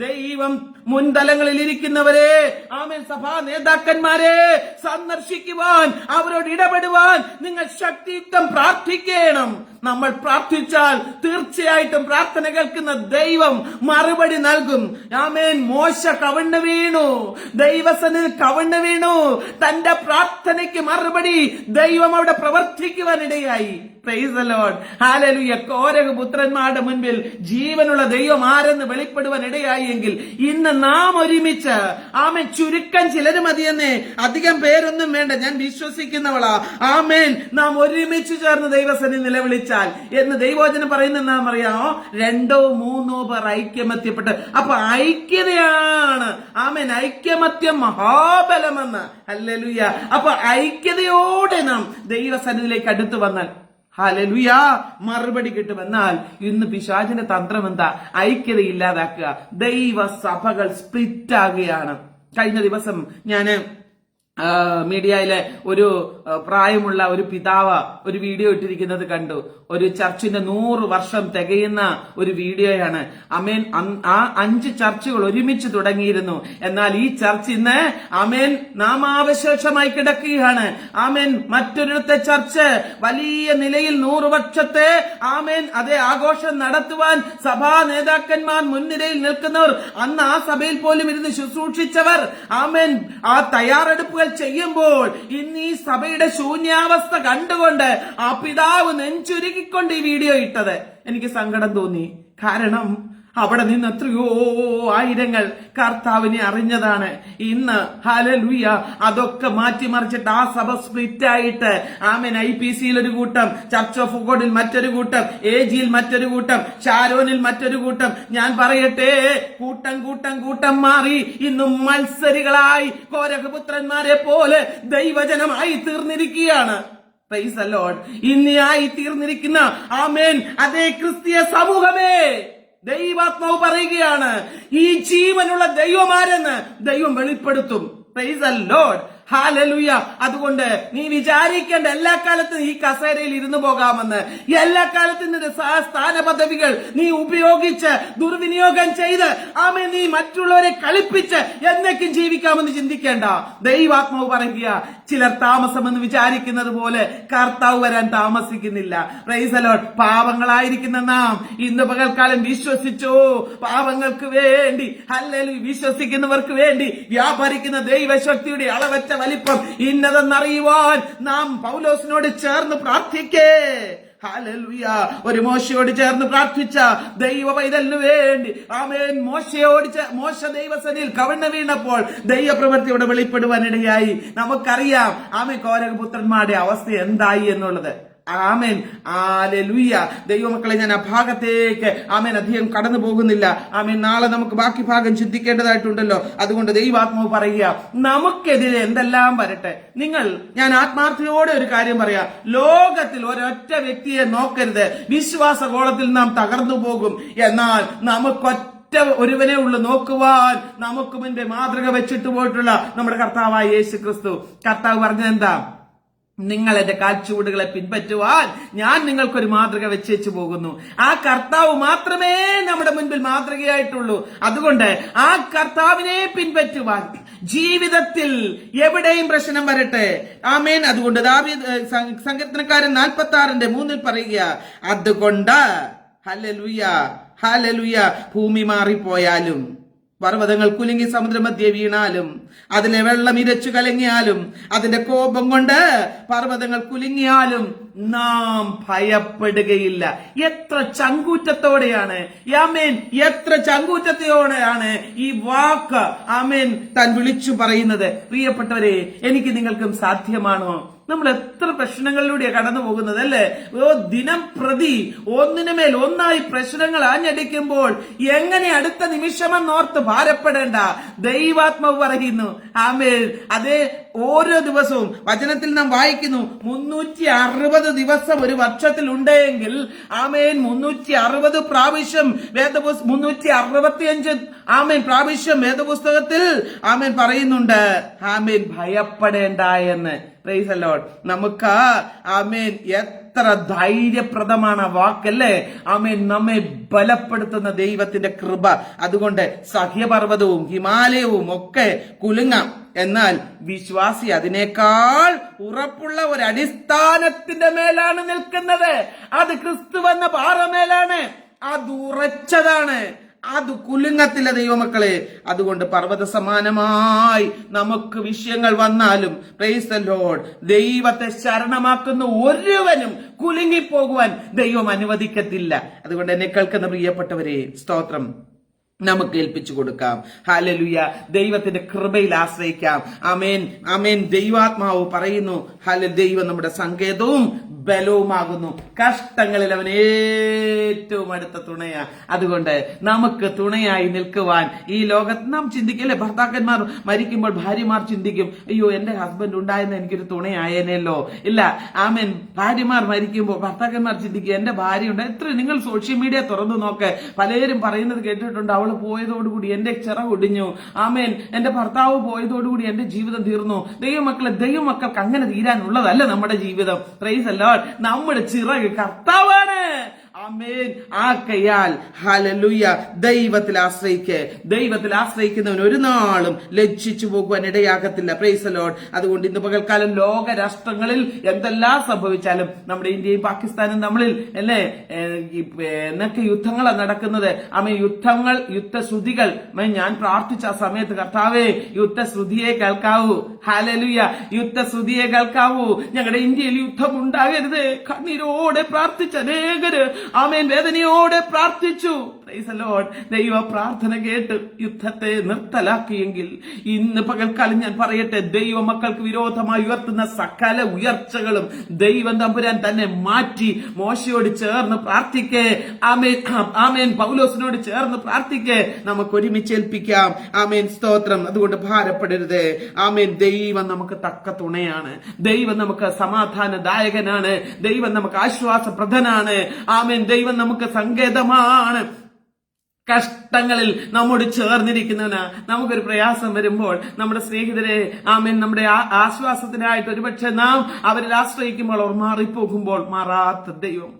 ദൈവം മുൻതലങ്ങളിൽ ഇരിക്കുന്നവരെ, ആമേൻ, സഭാ നേതാക്കന്മാരെ സന്ദർശിക്കുവാൻ, അവരോട് ഇടപെടുവാൻ നിങ്ങൾ ശക്തിയുക്തം പ്രാർത്ഥിക്കണം. നമ്മൾ പ്രാർത്ഥിച്ചാൽ തീർച്ചയായിട്ടും പ്രാർത്ഥന കേൾക്കുന്ന ദൈവം മറുപടി നൽകും. ആമേൻ. മോശ കവിണ്ണു വീണു, ദൈവസന്നിധിയിൽ കവിണ്ണു വീണു. തന്റെ പ്രാർത്ഥനയ്ക്ക് മറുപടി ദൈവം അവിടെ പ്രവർത്തിക്കുവാനിടയായി. Praise the lord. ഹല്ലേലൂയ. കോരഹ് പുത്രന്മാരുടെ മുൻപിൽ ജീവനുള്ള ദൈവം ആരെന്ന് വെളിപ്പെടുവാൻ ഇടയായി എങ്കിൽ ഇന്ന് നാം ഒരുമിച്ച്, ആമേൻ, ചുരുക്കം ചിലര് മതിയെന്നേ, അധികം പേരൊന്നും വേണ്ട, ഞാൻ വിശ്വസിക്കുന്നവളാ, ആമേൻ, നാം ഒരുമിച്ച് ചേർന്ന് ദൈവസന്നിധി നിലവിളിച്ചാൽ എന്ന് ദൈവവചനം പറയുന്നത് നാം അറിയാമോ? 2 3 പേർ ഐക്യമത്യപ്പെട്ട്. അപ്പൊ ഐക്യതയാണ്, ആമേൻ, ഐക്യമത്യം മഹാബലമെന്ന്. ഹല്ലേലൂയ. അപ്പൊ ഐക്യതയോടെ നാം ദൈവസന്നിധിയിലേക്ക് അടുത്തു വന്നാൽ ഹല്ലേലൂയ മറുപടി കിട്ടുമെന്നാൽ ഇന്ന് പിശാചിന്റെ തന്ത്രം എന്താ? ഐക്യത ഇല്ലാതാക്കുക. ദൈവസഭകൾ സ്പ്ലിറ്റ് ആകുകയാണ്. കഴിഞ്ഞ ദിവസം ഞാന് മീഡിയയിലെ ഒരു പ്രായമുള്ള ഒരു പിതാവ് ഒരു വീഡിയോ ഇട്ടിരിക്കുന്നത് കണ്ടു. ഒരു ചർച്ചിന്റെ 100 വർഷം തികയുന്ന ഒരു വീഡിയോയാണ്. അമേൻ. ആ 5 ചർച്ചുകൾ ഒരുമിച്ച് തുടങ്ങിയിരുന്നു. എന്നാൽ ഈ ചർച്ച് ഇന്ന്, ആമേൻ, നാമാവശേഷമായി കിടക്കുകയാണ്. ആമേൻ. മറ്റൊരിടത്തെ ചർച്ച് വലിയ നിലയിൽ 100 വർഷത്തെ, ആമേൻ, അതേ ആഘോഷം നടത്തുവാൻ സഭാ നേതാക്കന്മാർ മുൻനിരയിൽ നിൽക്കുന്നവർ, അന്ന് ആ സഭയിൽ പോലും ഇരുന്ന് ശുശ്രൂഷിച്ചവർ, ആമേൻ, ആ തയ്യാറെടുപ്പുകൾ ചെയ്യുമ്പോൾ ഇന്ന് ഈ സഭയുടെ ശൂന്യാവസ്ഥ കണ്ടുകൊണ്ട് ആ പിതാവ് നെഞ്ചുരുക്കിക്കൊണ്ട് ഈ വീഡിയോ ഇട്ടത് എനിക്ക് സങ്കടം തോന്നി. കാരണം അവിടെ നിന്ന് എത്രയോ ആയിരങ്ങൾ കർത്താവിനെ അറിഞ്ഞതാണ്. ഇന്ന് ഹല്ലേലൂയ അതൊക്കെ മാറ്റിമറിച്ചിട്ട് ആ സഭ സ്പ്ലിറ്റ് ആയിട്ട്, ആമേൻ, IPCയിൽ ഒരു കൂട്ടം, ചർച്ച് ഓഫ് ഗോഡിൽ മറ്റൊരു കൂട്ടം, AGയിൽ മറ്റൊരു കൂട്ടം, ഷാരോനിൽ മറ്റൊരു കൂട്ടം. ഞാൻ പറയട്ടെ, കൂട്ടം കൂട്ടം കൂട്ടം മാറി ഇന്നും മത്സരികളായി കോരഹ് പുത്രന്മാരെ പോലെ ദൈവജനമായി തീർന്നിരിക്കുകയാണ്. Praise the lord. ഇന്നിയായി തീർന്നിരിക്കുന്ന, ആമേൻ, അതേ ക്രിസ്തീയ സമൂഹമേ, ദൈവാത്മാവ് പറയുകയാണ്, ഈ ജീവനുള്ള ദൈവമാരെന്ന് ദൈവം വെളിപ്പെടുത്തും. Praise the lord. ഹല്ലേലൂയ. അതുകൊണ്ട് നീ വിചാരിക്കേണ്ട എല്ലാ കാലത്തും ഈ കസേരയിൽ ഇരുന്നു പോകാമെന്ന്. എല്ലാ കാലത്തും നിന്റെ സ്ഥാന പദവികൾ നീ ഉപയോഗിച്ച് ദുർവിനിയോഗം ചെയ്ത്, ആമേൻ, നീ മറ്റുള്ളവരെ കളിപ്പിച്ച് എന്നേക്കും ജീവിക്കാമെന്ന് ചിന്തിക്കേണ്ട. ദൈവാത്മാവ് പറയുക, ചിലർ താമസമെന്ന് വിചാരിക്കുന്നത് പോലെ കർത്താവ് വരാൻ താമസിക്കുന്നില്ല. Praise the lord. പാവങ്ങളായിരിക്കുന്ന നാം ഇന്ന് പകൽക്കാലം വിശ്വസിച്ചോ, പാവങ്ങൾക്ക് വേണ്ടി, ഹല്ലേലൂയ, വിശ്വസിക്കുന്നവർക്ക് വേണ്ടി വ്യാപരിക്കുന്ന ദൈവശക്തിയുടെ അളവറ്റ വലിപ്പം ഇന്നതെന്നറിയുവാൻ നാം പൗലോസിനോട് ചേർന്ന് പ്രാർത്ഥിക്കേ. ഹല്ലേലൂയ. ഒരു മോശയോട് ചേർന്ന് പ്രാർത്ഥിച്ച ദൈവ പൈതലിനു വേണ്ടി, ആമേൻ, മോശ ദൈവസന്നിധിയിൽ കവിണ്ണു വീണപ്പോൾ ദൈവപ്രവൃത്തി ഇവിടെ വെളിപ്പെടുവാനിടയായി. നമുക്കറിയാം, ആമേൻ, കോരഹ് പുത്രന്മാരുടെ അവസ്ഥ എന്തായി എന്നുള്ളത്. ആമേൻ. ഹല്ലേലൂയ. ദൈവമക്കളെ, ഞാൻ ആ ഭാഗത്തേക്ക്, ആമേൻ, അധികം കടന്നു പോകുന്നില്ല. ആമേൻ. നാളെ നമുക്ക് ബാക്കി ഭാഗം ചിന്തിക്കേണ്ടതായിട്ടുണ്ടല്ലോ. അതുകൊണ്ട് ദൈവാത്മാവ് പറയുക, നമുക്കെതിരെ എന്തെല്ലാം വരട്ടെ, ഞാൻ ആത്മാർത്ഥതയോടെ ഒരു കാര്യം പറയാം, ലോകത്തിൽ ഒരൊറ്റ വ്യക്തിയെ നോക്കരുത്. വിശ്വാസഗോളത്തിൽ നാം തകർന്നു പോകും. എന്നാൽ നമുക്കൊറ്റ ഒരുവനെ ഉള്ളു നോക്കുവാൻ. നമുക്ക് മുൻപേ മാതൃക വെച്ചിട്ട് പോയിട്ടുള്ള നമ്മുടെ കർത്താവായ യേശു ക്രിസ്തു. കർത്താവ് പറഞ്ഞത് എന്താ? നിങ്ങൾ എന്റെ കാൽച്ചുവടുകളെ പിൻപറ്റുവാൻ ഞാൻ നിങ്ങൾക്കൊരു മാതൃക വെച്ചേച്ചു പോകുന്നു. ആ കർത്താവ് മാത്രമേ നമ്മുടെ മുൻപിൽ മാതൃകയായിട്ടുള്ളൂ. അതുകൊണ്ട് ആ കർത്താവിനെ പിൻപറ്റുവാൻ ജീവിതത്തിൽ എവിടെയും പ്രശ്നം വരട്ടെ, ആമേൻ. അതുകൊണ്ട് സങ്കീർത്തനക്കാരൻ 46:3 പറയുക, അതുകൊണ്ട് ഹല്ലേലൂയ, ഹല്ലേലൂയ, ഭൂമി മാറിപ്പോയാലും, പർവ്വതങ്ങൾ കുലുങ്ങി സമുദ്രമധ്യേ വീണാലും, അതിലെ വെള്ളം ഇരച്ചു കലങ്ങിയാലും, അതിന്റെ കോപം കൊണ്ട് പർവ്വതങ്ങൾ കുലുങ്ങിയാലും നാം ഭയപ്പെടുകയില്ല. എത്ര ചങ്കൂറ്റത്തോടെയാണ്, ആമേൻ, എത്ര ചങ്കൂറ്റത്തോടെയാണ് ഈ വാക്ക്, ആമേൻ, താൻ വിളിച്ചു പറയുന്നത്. പ്രിയപ്പെട്ടവരെ, എനിക്ക് നിങ്ങൾക്കും സാധ്യമാണോ? നമ്മൾ എത്ര പ്രശ്നങ്ങളിലൂടെയാണ് കടന്നു പോകുന്നത്, അല്ലേ? ദിനം പ്രതി ഒന്നിനുമേൽ ഒന്നായി പ്രശ്നങ്ങൾ ആഞ്ഞടിക്കുമ്പോൾ എങ്ങനെ അടുത്ത നിമിഷമെന്നോർത്ത് ഭാരപ്പെടേണ്ട. ദൈവാത്മാവ് പറയുന്നു, ആമേൻ, അതേ, ഓരോ ദിവസവും വചനത്തിൽ നാം വായിക്കുന്നു, 360 ദിവസം ഒരു വർഷത്തിൽ ഉണ്ടെങ്കിൽ, ആമേൻ, 360 പ്രാവശ്യം 365, ആമേൻ, പ്രാവശ്യം വേദപുസ്തകത്തിൽ, ആമേൻ, പറയുന്നുണ്ട്, ആമേൻ, ഭയപ്പെടേണ്ട എന്ന്. Price the Lord. നമുക്ക്, ആമേൻ, എത്ര ധൈര്യപ്രദമാണ് ആ വാക്കല്ലേ. ആമേൻ. നമ്മെ ബലപ്പെടുത്തുന്ന ദൈവത്തിന്റെ കൃപ. അതുകൊണ്ട് സഹ്യപർവ്വതവും ഹിമാലയവും ഒക്കെ കുലുങ്ങാം, എന്നാൽ വിശ്വാസി അതിനേക്കാൾ ഉറപ്പുള്ള ഒരു അടിസ്ഥാനത്തിന്റെ മേലാണ് നിൽക്കുന്നത്. അത് ക്രിസ്തു എന്ന പാറമേലാണ്. അത് ഉറച്ചതാണ്, അത് കുലുങ്ങത്തില്ല ദൈവമക്കളെ. അതുകൊണ്ട് പർവ്വത സമാനമായി നമുക്ക് വിഷയങ്ങൾ വന്നാലും പ്രൈസ് ദി ലോർഡ്, ദൈവത്തെ ശരണമാക്കുന്ന ഒരുവനും കുലുങ്ങിപ്പോകുവാൻ ദൈവം അനുവദിക്കത്തില്ല. അതുകൊണ്ട് എന്നെ കേൾക്കുന്ന പ്രിയപ്പെട്ടവരെ, സ്തോത്രം നമുക്ക് ഏൽപ്പിച്ചു കൊടുക്കാം. ഹല്ലേലൂയ. ദൈവത്തിന്റെ കൃപയിൽ ആശ്രയിക്കാം. ആമേൻ, ആമേൻ. ദൈവാത്മാവ് പറയുന്നു, ദൈവം നമ്മുടെ സങ്കേതവും ബലവുമാകുന്നു. കഷ്ടങ്ങളിൽ അവൻ ഏറ്റവും അടുത്ത തുണയാ. അതുകൊണ്ട് നമുക്ക് തുണയായി നിൽക്കുവാൻ ഈ ലോകത്ത് നാം ചിന്തിക്കല്ലേ, ഭർത്താക്കന്മാർ മരിക്കുമ്പോൾ ഭാര്യമാർ ചിന്തിക്കും, അയ്യോ എന്റെ ഹസ്ബൻഡ് ഉണ്ടായിരുന്ന എനിക്കൊരു തുണയായേനല്ലോ. ഇല്ല, ആമേൻ. ഭാര്യമാർ മരിക്കുമ്പോൾ ഭർത്താക്കന്മാർ ചിന്തിക്കും, എന്റെ ഭാര്യ ഉണ്ട്. എത്ര നിങ്ങൾ സോഷ്യൽ മീഡിയ തുറന്നു നോക്ക്, പലരും പറയുന്നത് കേട്ടിട്ടുണ്ട്, അവൾ പോയതോടുകൂടി എന്റെ ചിറകൊടിഞ്ഞു. ആമേൻ. എന്റെ ഭർത്താവ് പോയതോടുകൂടി എന്റെ ജീവിതം തീർന്നു. ദൈവമക്കൾക്ക് അങ്ങനെ തീരാനുള്ളതല്ല നമ്മുടെ ജീവിതം. Price the Lord. നമ്മുടെ ചിറക് കർത്താവാണ്. ആമേൻ. ആകയാൽ ഹല്ലേലൂയ, ദൈവത്തിൽ ആശ്രയിക്ക്. ദൈവത്തിൽ ആശ്രയിക്കുന്നവൻ ഒരു നാളും ലജ്ജിച്ചു പോകുവാൻ ഇടയാകത്തില്ല. Price the Lord. അതുകൊണ്ട് ഇന്ന് പകൽക്കാലം ലോക രാഷ്ട്രങ്ങളിൽ എന്തെല്ലാം സംഭവിച്ചാലും നമ്മുടെ ഇന്ത്യയും പാകിസ്ഥാനും തമ്മിൽ അല്ലേ എന്നൊക്കെ യുദ്ധങ്ങളാണ് നടക്കുന്നത്. ആമേൻ. യുദ്ധശ്രുതികൾ ഞാൻ പ്രാർത്ഥിച്ച ആ സമയത്ത്, കർത്താവേ യുദ്ധശ്രുതിയെ കേൾക്കാവൂ. ഹല്ലേലൂയ. യുദ്ധശ്രുതിയെ കേൾക്കാവൂ. ഞങ്ങളുടെ ഇന്ത്യയിൽ യുദ്ധം ഉണ്ടാകരുത്. കണ്ണീരോടെ പ്രാർത്ഥിച്ച അനേകര് ആമേൻ വേദനയോടെ പ്രാർത്ഥിച്ചു. Price the Lord. ദൈവ പ്രാർത്ഥന കേട്ട് യുദ്ധത്തെ നിർത്തലാക്കിയെങ്കിൽ ഇന്ന് പകൽക്കാലം ഞാൻ പറയട്ടെ, ദൈവമക്കൾക്ക് വിരോധമായി ഉയർത്തുന്ന സകല ഉയർച്ചകളും ദൈവം തമ്പുരാൻ തന്നെ മാറ്റി മോശയോട് ചേർന്ന് പ്രാർത്ഥിക്കേ. ആമേൻ, ആമേൻ. പൗലോസിനോട് ചേർന്ന് പ്രാർത്ഥിക്കേ. നമുക്ക് ഒരുമിച്ച് ഏൽപ്പിക്കാം. ആമേൻ. സ്തോത്രം. അതുകൊണ്ട് ഭാരപ്പെടരുത്. ആമേൻ. ദൈവം നമുക്ക് തക്ക തുണയാണ്. ദൈവം നമുക്ക് സമാധാനദായകനാണ്. ദൈവം നമുക്ക് ആശ്വാസപ്രദനാണ്. ആമേൻ. ദൈവം നമുക്ക് സങ്കേതമാണ്. കഷ്ടങ്ങളിൽ നമ്മോട് ചേർന്നിരിക്കുന്നവനാ. നമുക്കൊരു പ്രയാസം വരുമ്പോൾ നമ്മുടെ സ്നേഹിതരെ ആമേൻ നമ്മുടെ ആശ്വാസത്തിനായിട്ട് ഒരുപക്ഷെ നാം അവരിൽ ആശ്രയിക്കുമ്പോൾ അവർ മാറിപ്പോകുമ്പോൾ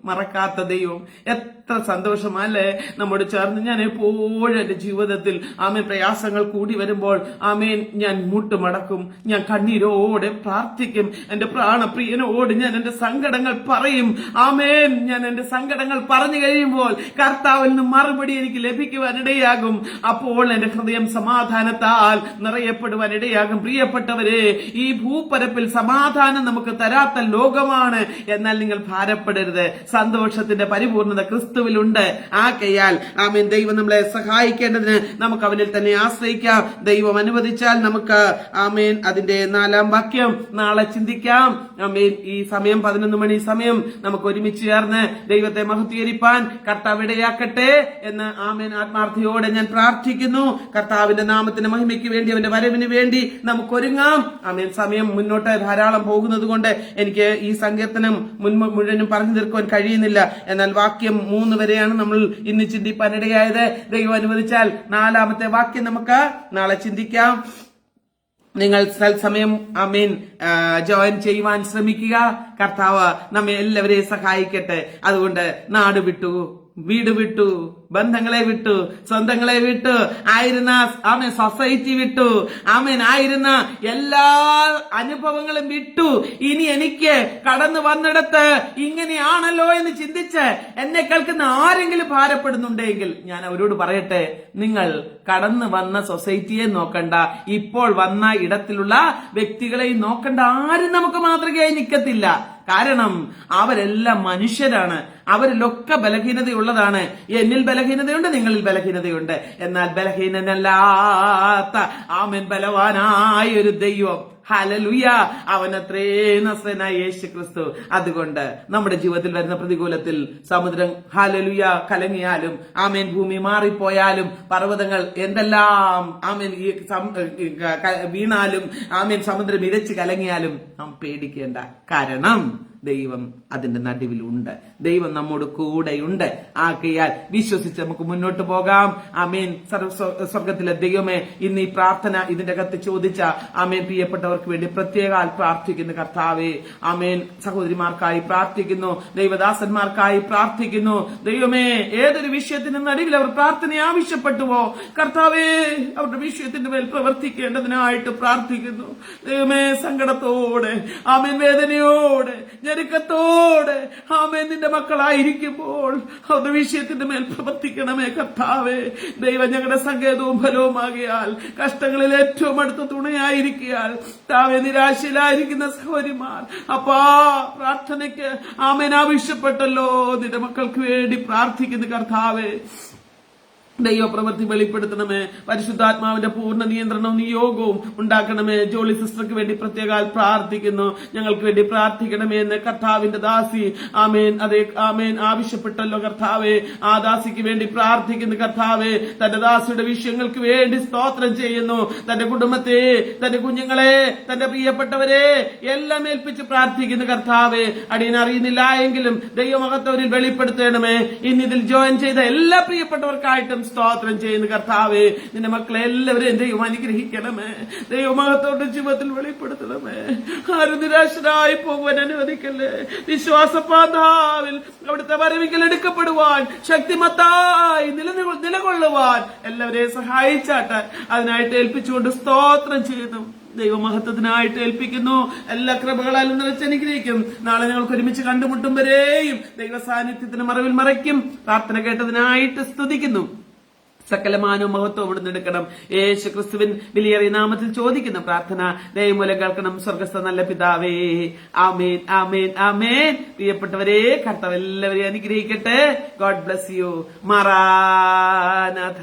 മറക്കാത്ത ദൈവം എത്ര സന്തോഷമല്ലേ നമ്മോട് ചേർന്ന്. ഞാൻ എപ്പോഴും എന്റെ ജീവിതത്തിൽ ആമേൻ പ്രയാസങ്ങൾ കൂടി വരുമ്പോൾ ആമേൻ ഞാൻ മുട്ടുമടക്കും, ഞാൻ കണ്ണീരോടെ പ്രാർത്ഥിക്കും. എന്റെ പ്രാണപ്രിയനോട് ഞാൻ എന്റെ സങ്കടങ്ങൾ പറയും. ആമേൻ. ഞാൻ എന്റെ സങ്കടങ്ങൾ പറഞ്ഞു കഴിയുമ്പോൾ കർത്താവിൽ നിന്ന് മറുപടി എനിക്ക് ലഭിക്കുവാനിടയാകും. അപ്പോൾ എന്റെ ഹൃദയം സമാധാനത്താൽ നിറയപ്പെടുവാനിടയാകും. പ്രിയപ്പെട്ടവരെ, ഈ ഭൂപരപ്പിൽ സമാധാനം നമുക്ക് തരാത്ത ലോകമാണ്. എന്നാൽ നിങ്ങൾ ഭാരപ്പെടരുത്. സന്തോഷത്തിന്റെ പരിപൂർണത ക്രിസ്തുവിലുണ്ട്. ആകയാൽ ആമേൻ ദൈവം നമ്മളെ സഹായിക്കേണ്ടതിന് നമുക്ക് അവനിൽ തന്നെ ആശ്രയിക്കാം. ദൈവം അനുവദിച്ചാൽ നമുക്ക് ആമേൻ അതിന്റെ 4-ാം വാക്യം നാളെ ചിന്തിക്കാം. ആമേൻ. ഈ സമയം 11 മണി സമയം നമുക്ക് ഒരുമിച്ച് ചേർന്ന് ദൈവത്തെ മഹത്വീകരിപ്പാൻ കർത്താവ് ഇടയാക്കട്ടെ എന്ന് ആമേൻ ആത്മാർത്ഥയോടെ ഞാൻ പ്രാർത്ഥിക്കുന്നു. കർത്താവിന്റെ നാമത്തിന്റെ മഹിമയ്ക്ക് വേണ്ടി, അവന്റെ വരവിന് വേണ്ടി നമുക്ക് ഒരുങ്ങാം. ആമേൻ. സമയം മുന്നോട്ട് ധാരാളം പോകുന്നത് കൊണ്ട് എനിക്ക് ഈ സങ്കീർത്തനം മുഴുവനും പറഞ്ഞു തീർക്കുവാൻ കഴിയുന്നില്ല. എന്നാൽ വാക്യം 3 വരെയാണ് നമ്മൾ ഇന്ന് ചിന്തിപ്പാനിടയായത്. ദൈവം അനുവദിച്ചാൽ 4-ാമത്തെ വാക്യം നമുക്ക് നാളെ ചിന്തിക്കാം. നിങ്ങൾ തത്സമയം ആമേൻ ജോയിൻ ചെയ്യുവാൻ ശ്രമിക്കുക. കർത്താവ് നമ്മെ എല്ലാവരെയും സഹായിക്കട്ടെ. അതുകൊണ്ട് നാട് വിട്ടു, വീട് വിട്ടു, ബന്ധങ്ങളെ വിട്ടു, സ്വന്തങ്ങളെ വിട്ടു, ആയിരുന്ന ആമേൻ സൊസൈറ്റി വിട്ടു, ആമേൻ ആയിരുന്ന എല്ലാ അനുഭവങ്ങളും വിട്ടു. ഇനി എനിക്ക് കടന്നു വന്നിടത്ത് ഇങ്ങനെയാണല്ലോ എന്ന് ചിന്തിച്ച് എന്നെ കേൾക്കുന്ന ആരെങ്കിലും ഭാരപ്പെടുന്നുണ്ടെങ്കിൽ ഞാൻ അവരോട് പറയട്ടെ, നിങ്ങൾ കടന്നു വന്ന സൊസൈറ്റിയെ നോക്കണ്ട, ഇപ്പോൾ വന്ന ഇടത്തിലുള്ള വ്യക്തികളെയും നോക്കണ്ട. ആരും നമുക്ക് മാതൃകയായി നിൽക്കത്തില്ല. കാരണം അവരെല്ലാം മനുഷ്യരാണ്. അവരിലൊക്കെ ബലഹീനതയുള്ളതാണ്. എന്നിൽ ബലഹീനതയുണ്ട്, നിങ്ങളിൽ ബലഹീനതയുണ്ട്. എന്നാൽ ബലഹീനനല്ലാത്ത ആമേൻ ബലവാനായ ഒരു ദൈവം, ഹല്ലേലൂയ, അവനത്രേ നസ്രനായ യേശു ക്രിസ്തു. അതുകൊണ്ട് നമ്മുടെ ജീവിതത്തിൽ വരുന്ന പ്രതികൂലത്തിൽ സമുദ്രം ഹല്ലേലൂയ കലങ്ങിയാലും, ആമേൻ ഭൂമി മാറിപ്പോയാലും, പർവ്വതങ്ങൾ എന്തെല്ലാം ആമേൻ വീണാലും, ആമേൻ സമുദ്രം ഇരച്ച് കലങ്ങിയാലും നാം പേടിക്കേണ്ട. കാരണം ദൈവം അതിന്റെ നടുവിലുണ്ട്. ദൈവം നമ്മോട് കൂടെയുണ്ട്. ആകയാൽ വിശ്വസിച്ച് നമുക്ക് മുന്നോട്ട് പോകാം. ആമേൻ. സ്വർഗത്തിലെ ദൈവമേ, ഇന്ന് ഈ പ്രാർത്ഥന ഇതിന്റെ അകത്ത് ചോദിച്ച ആമേൻ പ്രിയപ്പെട്ടവർക്ക് വേണ്ടി പ്രത്യേകം പ്രാർത്ഥിക്കുന്നു കർത്താവേ. ആമേൻ. സഹോദരിമാർക്കായി പ്രാർത്ഥിക്കുന്നു, ദൈവദാസന്മാർക്കായി പ്രാർത്ഥിക്കുന്നു. ദൈവമേ, ഏതൊരു വിഷയത്തിന് നടുവിൽ അവർ പ്രാർത്ഥന ആവശ്യപ്പെട്ടുവോ കർത്താവേ, അവരുടെ വിഷയത്തിന്റെ മേൽ പ്രവർത്തിക്കേണ്ടതിനായിട്ട് പ്രാർത്ഥിക്കുന്നു. ദൈവമേ, സങ്കടത്തോടെ ആമേൻ, വേദനയോടെ, ഞെരുക്കത്തോടെ ആമേൻ നിന്റെ മക്കളായിരിക്കുമ്പോൾ അവരുടെ വിഷയത്തിന്റെ മേൽ പ്രവർത്തിക്കണമേ കർത്താവേ. ദൈവം ഞങ്ങളുടെ സങ്കേതവും ഫലവുമാകിയാൽ, കഷ്ടങ്ങളിൽ ഏറ്റവും അടുത്ത തുണയായിരിക്കാൽ താവേ, നിരാശയിലായിരിക്കുന്ന സഹോദരിമാർ അപ്പാ പ്രാർത്ഥനയ്ക്ക് ആമേൻ ആവശ്യപ്പെട്ടല്ലോ. നിന്റെ മക്കൾക്ക് വേണ്ടി പ്രാർത്ഥിക്കുന്നു കർത്താവേ. ദൈവപ്രവൃത്തി വെളിപ്പെടുത്തണമേ. പരിശുദ്ധാത്മാവിന്റെ പൂർണ്ണ നിയന്ത്രണവും നിയോഗവും ഉണ്ടാക്കണമേ. ജോളി സിസ്റ്റർക്ക് വേണ്ടി പ്രത്യേകം പ്രാർത്ഥിക്കുന്നു. ഞങ്ങൾക്ക് വേണ്ടി പ്രാർത്ഥിക്കണമേ എന്ന് കർത്താവിന്റെ ദാസി ആമേൻ അതേ ആമേൻ ആവശ്യപ്പെട്ടല്ലോ കർത്താവേ. ആ ദാസിക്ക് വേണ്ടി പ്രാർത്ഥിക്കുന്നു കർത്താവേ. തന്റെ ദാസിയുടെ വിഷയങ്ങൾക്ക് വേണ്ടി സ്തോത്രം ചെയ്യുന്നു. തന്റെ കുടുംബത്തെ, തന്റെ കുഞ്ഞുങ്ങളെ, തന്റെ പ്രിയപ്പെട്ടവരെ എല്ലാം ഏൽപ്പിച്ച് പ്രാർത്ഥിക്കുന്നു കർത്താവേ. അടിയൻ അറിയുന്നില്ല എങ്കിലും ദൈവമഹത്വരിൽ വെളിപ്പെടുത്തണമേ. ഇന്ന് ഇതിൽ ജോയിൻ ചെയ്ത എല്ലാ പ്രിയപ്പെട്ടവർക്കായിട്ടും സ്തോത്രം ചെയ്യുന്നു കർത്താവേ. നിന്റെ മക്കളെ എല്ലാവരെയും ദൈവം അനുഗ്രഹിക്കണമേ. ദൈവമഹത്വത്തിന്റെ ജീവിതത്തിൽ വെളിപ്പെടുത്തണമേ. ആരും നിരാശരായി പോകുവാൻ അനുവദിക്കല്ലേ. വിശ്വാസപാതാവിൽ അവിടുത്തെ വരവിക്കൽ എടുക്കപ്പെടുവാൻ, ശക്തിമത്തായി നിലകൊള്ളുവാൻ എല്ലാവരെയും സഹായിച്ചാട്ടെ. അതിനായിട്ട് ഏൽപ്പിച്ചുകൊണ്ട് സ്തോത്രം ചെയ്യുന്നു. ദൈവമഹത്വത്തിനായിട്ട് ഏൽപ്പിക്കുന്നു. എല്ലാ കൃപകളാലും നിറച്ച് അനുഗ്രഹിക്കും. നാളെ ഞങ്ങൾക്ക് ഒരുമിച്ച് കണ്ടുമുട്ടും വരെയും ദൈവ സാന്നിധ്യത്തിന് മറവിൽ മറയ്ക്കും. പ്രാർത്ഥന കേട്ടതിനായിട്ട് സ്തുതിക്കുന്നു. സകലമാനവും മഹത്വം ഇവിടുന്ന് എടുക്കണം. യേശു ക്രിസ്തുവിൻ വിലയേറിയ നാമത്തിൽ ചോദിക്കുന്ന പ്രാർത്ഥന ദൈവമൂലം കേൾക്കണം. സ്വർഗസ്ഥ നല്ല പിതാവേ. ആമേൻ, ആമേൻ, ആമേൻ. പ്രിയപ്പെട്ടവരെ, കർത്താവ് എല്ലാവരെയും അനുഗ്രഹിക്കട്ടെ. God bless you. മറാനാഥ.